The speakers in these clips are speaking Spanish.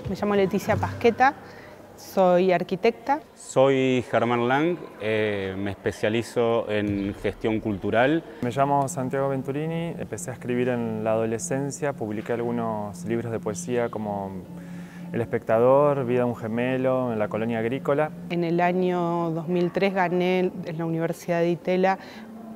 Me llamo Leticia Pasqueta, soy arquitecta. Soy Germán Lang, me especializo en gestión cultural. Me llamo Santiago Venturini, empecé a escribir en la adolescencia, publiqué algunos libros de poesía como El Espectador, Vida de un gemelo, en la Colonia Agrícola. En el año 2003 gané en la Universidad de Itela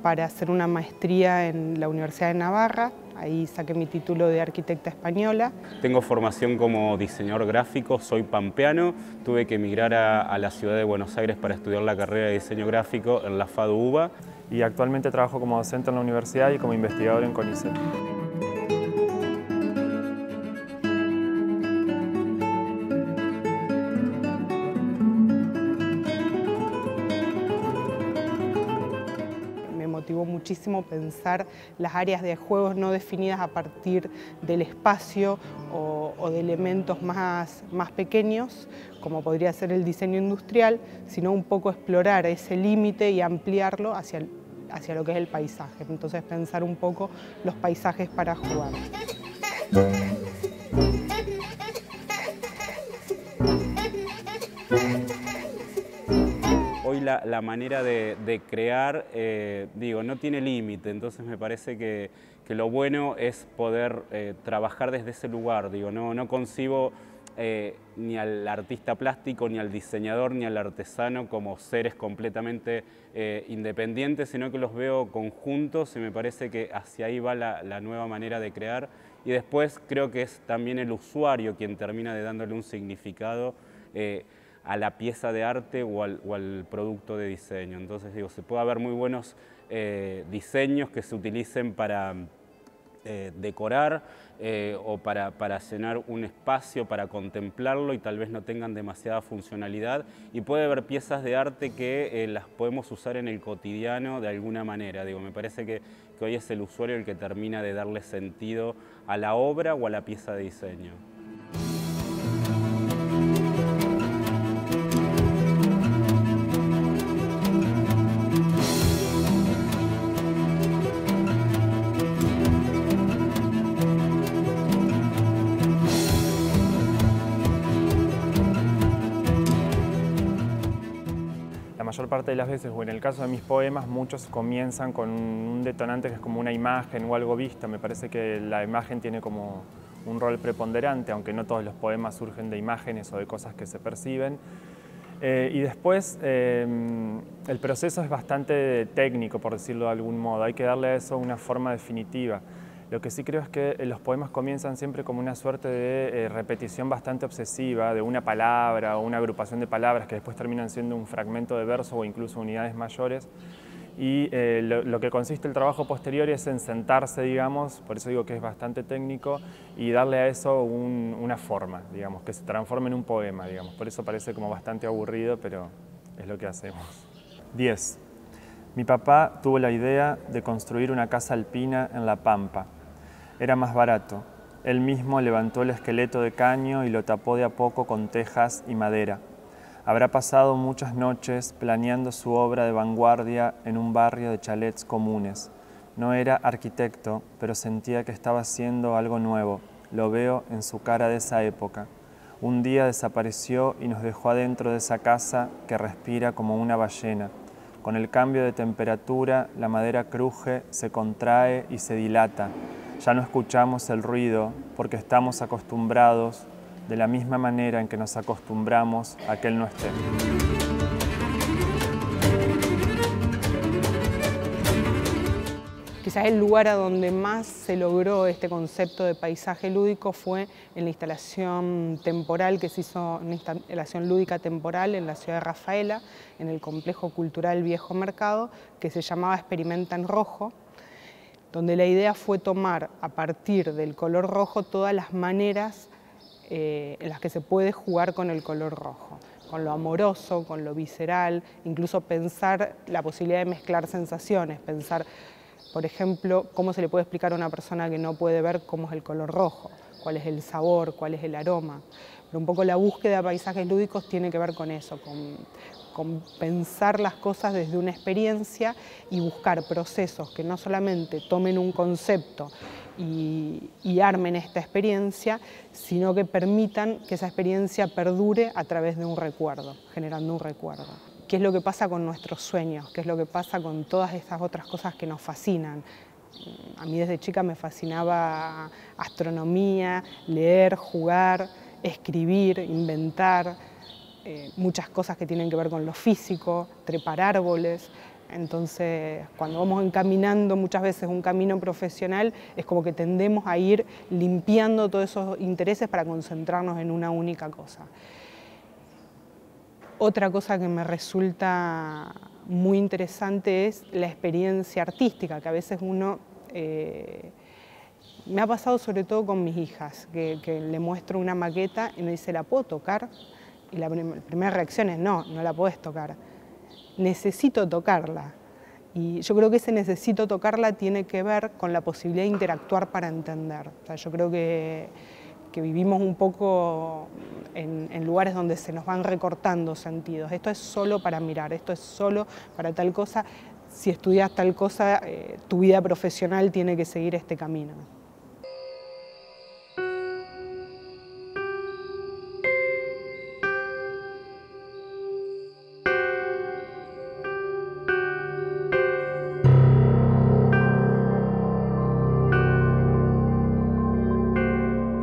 para hacer una maestría en la Universidad de Navarra. Ahí saqué mi título de arquitecta española. Tengo formación como diseñador gráfico, soy pampeano. Tuve que emigrar a la ciudad de Buenos Aires para estudiar la carrera de diseño gráfico en la FADU UBA. Y actualmente trabajo como docente en la universidad y como investigador en CONICET. Me motivó muchísimo pensar las áreas de juegos no definidas a partir del espacio o de elementos más pequeños, como podría ser el diseño industrial, sino un poco explorar ese límite y ampliarlo hacia lo que es el paisaje. Entonces pensar un poco los paisajes para jugar. Hoy la manera de crear, no tiene límite, entonces me parece que lo bueno es poder trabajar desde ese lugar. No concibo ni al artista plástico, ni al diseñador, ni al artesano como seres completamente independientes, sino que los veo conjuntos y me parece que hacia ahí va la nueva manera de crear. Y después creo que es también el usuario quien termina dándole un significado a la pieza de arte o al producto de diseño. Entonces se puede haber muy buenos diseños que se utilicen para decorar o para llenar un espacio, para contemplarlo y tal vez no tengan demasiada funcionalidad, y puede haber piezas de arte que las podemos usar en el cotidiano de alguna manera. Me parece que hoy es el usuario el que termina de darle sentido a la obra o a la pieza de diseño. La mayor parte de las veces, o en el caso de mis poemas, muchos comienzan con un detonante que es como una imagen o algo visto. Me parece que la imagen tiene como un rol preponderante, aunque no todos los poemas surgen de imágenes o de cosas que se perciben. Y después el proceso es bastante técnico, por decirlo de algún modo. Hay que darle a eso una forma definitiva. Lo que sí creo es que los poemas comienzan siempre como una suerte de repetición bastante obsesiva de una palabra o una agrupación de palabras que después terminan siendo un fragmento de verso o incluso unidades mayores. Y lo que consiste el trabajo posterior es en sentarse, digamos, por eso digo que es bastante técnico, y darle a eso una forma, digamos, que se transforme en un poema, digamos. Por eso parece como bastante aburrido, pero es lo que hacemos. 10. Mi papá tuvo la idea de construir una casa alpina en La Pampa. Era más barato. Él mismo levantó el esqueleto de caño y lo tapó de a poco con tejas y madera. Habrá pasado muchas noches planeando su obra de vanguardia en un barrio de chalets comunes. No era arquitecto, pero sentía que estaba haciendo algo nuevo. Lo veo en su cara de esa época. Un día desapareció y nos dejó adentro de esa casa que respira como una ballena. Con el cambio de temperatura, la madera cruje, se contrae y se dilata. Ya no escuchamos el ruido porque estamos acostumbrados, de la misma manera en que nos acostumbramos a que él no esté. Quizás el lugar a donde más se logró este concepto de paisaje lúdico fue en la instalación temporal que se hizo, una instalación lúdica temporal en la ciudad de Rafaela, en el complejo cultural Viejo Mercado, que se llamaba Experimenta en Rojo, donde la idea fue tomar a partir del color rojo todas las maneras en las que se puede jugar con el color rojo, con lo amoroso, con lo visceral, incluso pensar la posibilidad de mezclar sensaciones, pensar, por ejemplo, cómo se le puede explicar a una persona que no puede ver cómo es el color rojo, cuál es el sabor, cuál es el aroma. Pero un poco la búsqueda de paisajes lúdicos tiene que ver con eso, con pensar las cosas desde una experiencia y buscar procesos que no solamente tomen un concepto y armen esta experiencia, sino que permitan que esa experiencia perdure a través de un recuerdo, generando un recuerdo. ¿Qué es lo que pasa con nuestros sueños? ¿Qué es lo que pasa con todas estas otras cosas que nos fascinan? A mí desde chica me fascinaba astronomía, leer, jugar, escribir, inventar, muchas cosas que tienen que ver con lo físico, trepar árboles. Entonces, cuando vamos encaminando muchas veces un camino profesional, es como que tendemos a ir limpiando todos esos intereses para concentrarnos en una única cosa. Otra cosa que me resulta muy interesante es la experiencia artística, que a veces uno... me ha pasado sobre todo con mis hijas, que le muestro una maqueta y me dice, ¿la puedo tocar? Y la primera reacción es, no, no la podés tocar. Necesito tocarla. Y yo creo que ese necesito tocarla tiene que ver con la posibilidad de interactuar para entender. O sea, yo creo que vivimos un poco en lugares donde se nos van recortando sentidos. Esto es solo para mirar, esto es solo para tal cosa. Si estudias tal cosa, tu vida profesional tiene que seguir este camino.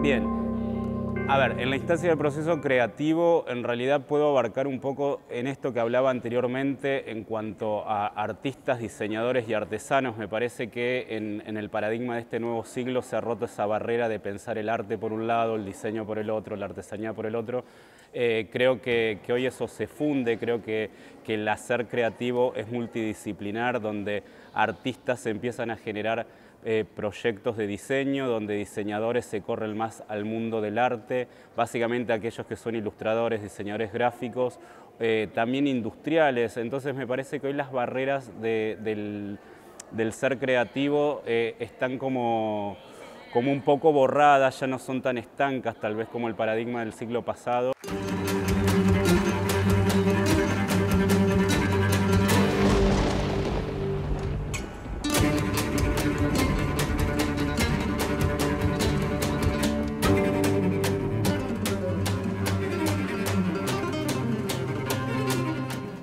Bien, a ver, en la instancia del proceso creativo en realidad puedo abarcar un poco en esto que hablaba anteriormente en cuanto a artistas, diseñadores y artesanos. Me parece que en el paradigma de este nuevo siglo se ha roto esa barrera de pensar el arte por un lado, el diseño por el otro, la artesanía por el otro. Creo que hoy eso se funde, creo que el hacer creativo es multidisciplinar, donde artistas se empiezan a generar proyectos de diseño, donde diseñadores se corren más al mundo del arte, básicamente aquellos que son ilustradores, diseñadores gráficos, también industriales. Entonces me parece que hoy las barreras del ser creativo están como un poco borradas, ya no son tan estancas tal vez como el paradigma del siglo pasado.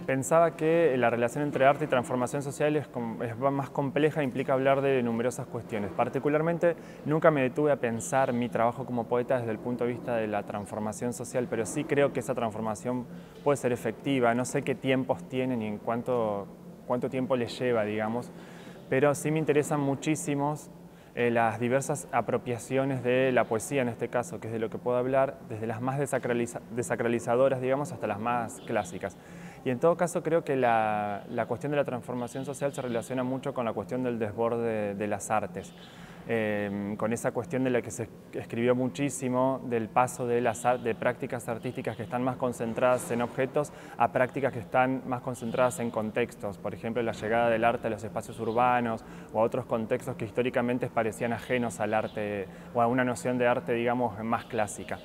Pensaba que la relación entre arte y transformación social es más compleja e implica hablar de numerosas cuestiones. Particularmente, nunca me detuve a pensar mi trabajo como poeta desde el punto de vista de la transformación social, pero sí creo que esa transformación puede ser efectiva. No sé qué tiempos tienen y en cuánto tiempo les lleva, digamos, pero sí me interesan muchísimo las diversas apropiaciones de la poesía, en este caso, que es de lo que puedo hablar, desde las más desacralizadoras, digamos, hasta las más clásicas. Y en todo caso creo que la cuestión de la transformación social se relaciona mucho con la cuestión del desborde de las artes, con esa cuestión de la que se escribió muchísimo, del paso de prácticas artísticas que están más concentradas en objetos a prácticas que están más concentradas en contextos, por ejemplo la llegada del arte a los espacios urbanos o a otros contextos que históricamente parecían ajenos al arte o a una noción de arte, digamos, más clásica.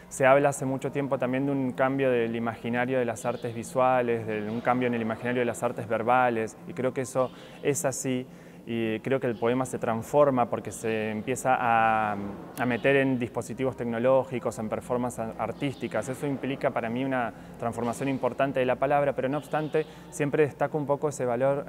Se habla hace mucho tiempo también de un cambio del imaginario de las artes visuales, de un cambio en el imaginario de las artes verbales, y creo que eso es así. y creo que el poema se transforma porque se empieza a meter en dispositivos tecnológicos, en performances artísticas. Eso implica para mí una transformación importante de la palabra, pero no obstante siempre destaco un poco ese valor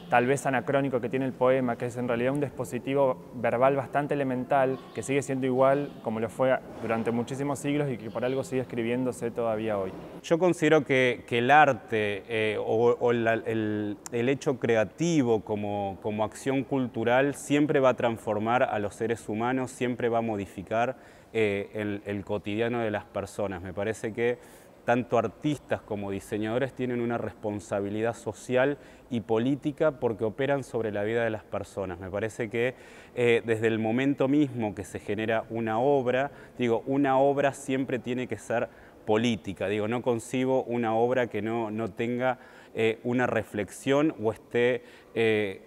tal vez anacrónico que tiene el poema, que es en realidad un dispositivo verbal bastante elemental, que sigue siendo igual como lo fue durante muchísimos siglos y que por algo sigue escribiéndose todavía hoy. Yo considero que el arte o el hecho creativo como acción cultural siempre va a transformar a los seres humanos, siempre va a modificar el cotidiano de las personas. Me parece que tanto artistas como diseñadores tienen una responsabilidad social y política porque operan sobre la vida de las personas. Me parece que desde el momento mismo que se genera una obra, una obra siempre tiene que ser política. No concibo una obra que no tenga una reflexión o esté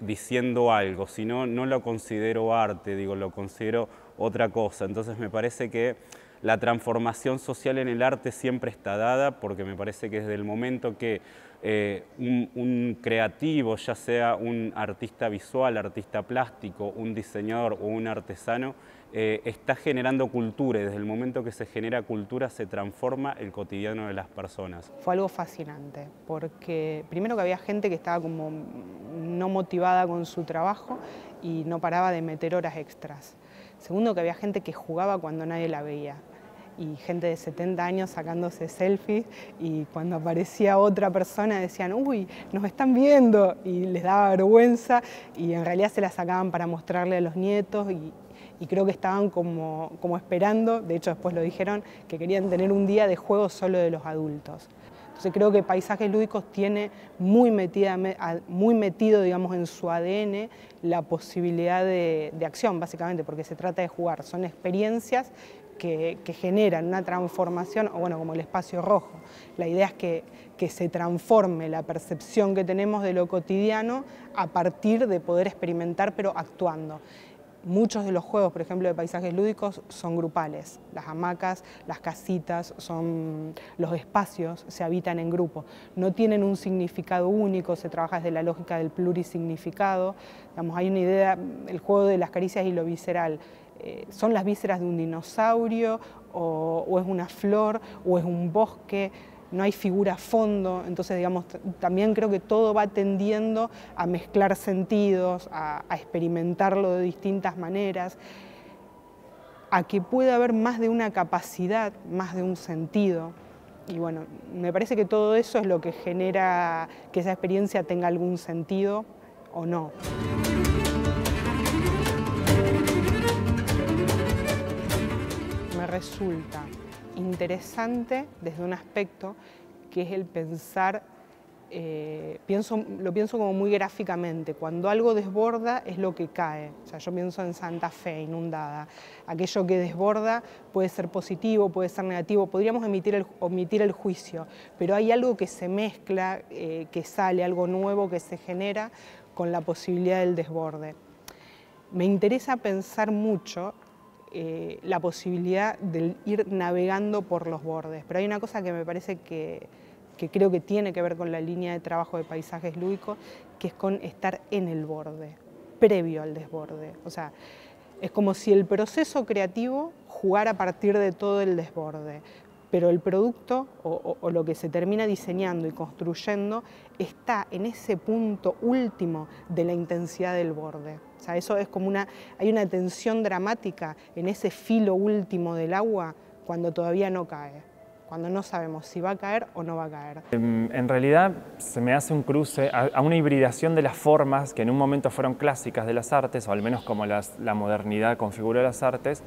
diciendo algo, si no, no lo considero arte, lo considero otra cosa. Entonces me parece que la transformación social en el arte siempre está dada, porque me parece que desde el momento que un creativo, ya sea un artista visual, artista plástico, un diseñador o un artesano, está generando cultura, y desde el momento que se genera cultura se transforma el cotidiano de las personas. Fue algo fascinante, porque primero que había gente que estaba como no motivada con su trabajo y no paraba de meter horas extras. Segundo, que había gente que jugaba cuando nadie la veía, y gente de 70 años sacándose selfies, y cuando aparecía otra persona decían, uy, nos están viendo, y les daba vergüenza, y en realidad se la sacaban para mostrarle a los nietos, y creo que estaban como esperando, de hecho después lo dijeron, que querían tener un día de juego solo de los adultos. Entonces creo que Paisajes Lúdicos tiene muy metido, digamos, en su ADN la posibilidad de acción, básicamente, porque se trata de jugar. Son experiencias que generan una transformación, o bueno, como el espacio rojo. La idea es que se transforme la percepción que tenemos de lo cotidiano a partir de poder experimentar, pero actuando. Muchos de los juegos, por ejemplo, de Paisajes Lúdicos son grupales. Las hamacas, las casitas, los espacios se habitan en grupo. No tienen un significado único, se trabaja desde la lógica del plurisignificado. Hay una idea, el juego de las caricias y lo visceral. ¿Son las vísceras de un dinosaurio o es una flor o es un bosque? No hay figura a fondo, entonces también creo que todo va tendiendo a mezclar sentidos, a experimentarlo de distintas maneras, a que pueda haber más de una capacidad, más de un sentido. Y bueno, me parece que todo eso es lo que genera que esa experiencia tenga algún sentido o no. Me resulta interesante desde un aspecto que es el pensar, lo pienso como muy gráficamente, cuando algo desborda es lo que cae. O sea, yo pienso en Santa Fe inundada, aquello que desborda puede ser positivo, puede ser negativo, podríamos omitir el juicio, pero hay algo que se mezcla, que sale, algo nuevo que se genera con la posibilidad del desborde. Me interesa pensar mucho la posibilidad de ir navegando por los bordes. Pero hay una cosa que me parece que creo que tiene que ver con la línea de trabajo de Paisajes Lúdicos, que es con estar en el borde, previo al desborde. O sea, es como si el proceso creativo jugara a partir de todo el desborde, pero el producto o lo que se termina diseñando y construyendo está en ese punto último de la intensidad del borde. O sea, eso es como hay una tensión dramática en ese filo último del agua cuando todavía no cae, cuando no sabemos si va a caer o no va a caer. En realidad se me hace un cruce a una hibridación de las formas que en un momento fueron clásicas de las artes, o al menos como la modernidad configuró las artes,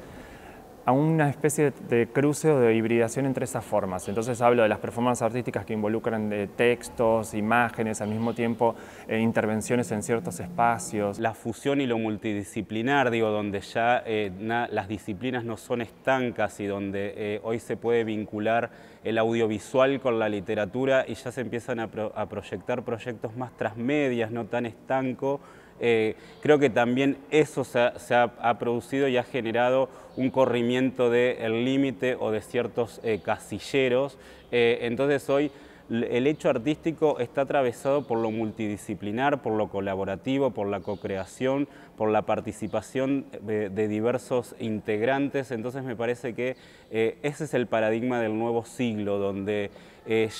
a una especie de cruce o de hibridación entre esas formas. Entonces hablo de las performances artísticas que involucran textos, imágenes, al mismo tiempo intervenciones en ciertos espacios. La fusión y lo multidisciplinar, donde ya las disciplinas no son estancas y donde hoy se puede vincular el audiovisual con la literatura y ya se empiezan a proyectar proyectos más transmedias, no tan estancos. Creo que también eso se ha producido y ha generado un corrimiento del límite o de ciertos casilleros. Entonces hoy el hecho artístico está atravesado por lo multidisciplinar, por lo colaborativo, por la co-creación, por la participación de diversos integrantes. Entonces me parece que ese es el paradigma del nuevo siglo, donde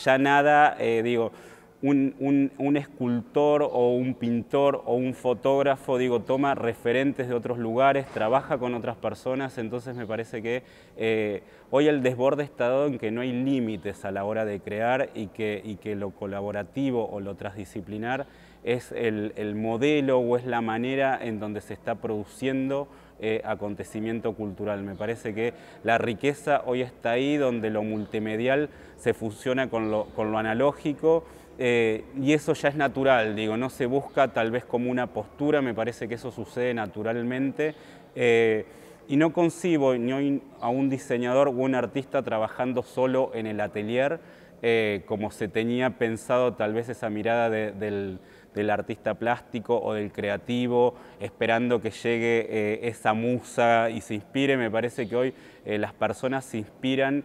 ya nada, un escultor o un pintor o un fotógrafo, toma referentes de otros lugares, trabaja con otras personas. Entonces me parece que hoy el desborde está dado en que no hay límites a la hora de crear y que lo colaborativo o lo transdisciplinar es el modelo o es la manera en donde se está produciendo acontecimiento cultural. Me parece que la riqueza hoy está ahí, donde lo multimedial se fusiona con lo analógico. Y eso ya es natural, no se busca tal vez como una postura, me parece que eso sucede naturalmente. Y no concibo ni a un diseñador o un artista trabajando solo en el atelier, como se tenía pensado tal vez esa mirada del artista plástico o del creativo, esperando que llegue esa musa y se inspire. Me parece que hoy las personas se inspiran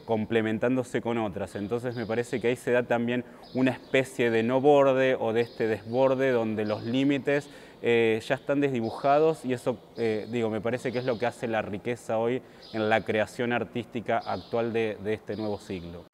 complementándose con otras. Entonces me parece que ahí se da también una especie de no borde o de este desborde donde los límites ya están desdibujados, y eso me parece que es lo que hace la riqueza hoy en la creación artística actual de este nuevo siglo.